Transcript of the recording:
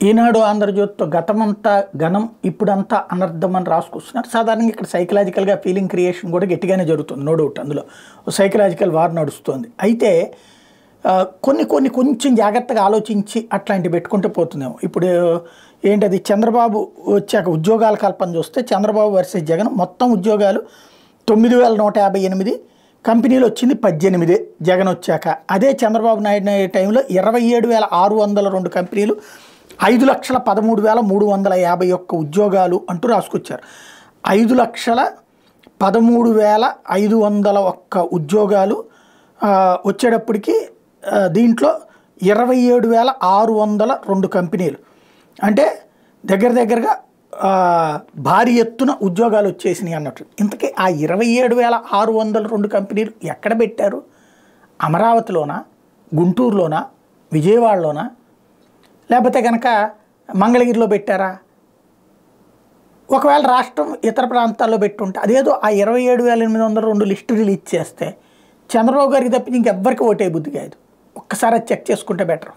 ఈనాడు ఆంధ్రజ్యోతితో గతమంతా ఘనం ఇప్పుడంతా అనర్థం అని రాసుకొస్తున్నారు. సాధారణంగా ఇక్కడ సైకలాజికల్గా ఫీలింగ్ క్రియేషన్ కూడా గట్టిగానే జరుగుతుంది, నో డౌట్. అందులో సైకలాజికల్ వార్ నడుస్తుంది. అయితే కొంచెం జాగ్రత్తగా ఆలోచించి అట్లాంటివి పెట్టుకుంటూ పోతుందేమో. ఇప్పుడు ఏంటది, చంద్రబాబు వచ్చాక ఉద్యోగాల కల్పన చూస్తే చంద్రబాబు వర్సెస్ జగన్ మొత్తం ఉద్యోగాలు 9158, కంపెనీలు వచ్చింది 18 జగన్ వచ్చాక. అదే చంద్రబాబు నాయుడు టైంలో 27,602 కంపెనీలు, 5,13,351 ఉద్యోగాలు అంటూ రాసుకొచ్చారు. 5,13,501 ఉద్యోగాలు వచ్చేటప్పటికి దీంట్లో 27,602 కంపెనీలు, అంటే దగ్గరగా భారీ ఎత్తున ఉద్యోగాలు వచ్చేసినాయి అన్నట్టు. ఇంతకీ ఆ 27,602 కంపెనీలు ఎక్కడ పెట్టారు? అమరావతిలోనా, గుంటూరులోనా, విజయవాడలోనా, లేకపోతే కనుక మంగళగిరిలో పెట్టారా? ఒకవేళ రాష్ట్రం ఇతర ప్రాంతాల్లో పెట్టుంటే అదేదో ఆ 27,802 లిస్టు రిలీజ్ చేస్తే చంద్రబాబు గారికి తప్పించి ఇంకెవ్వరికి ఓటే బుద్ధి కాదు. ఒక్కసారి చెక్ చేసుకుంటే బెటర్.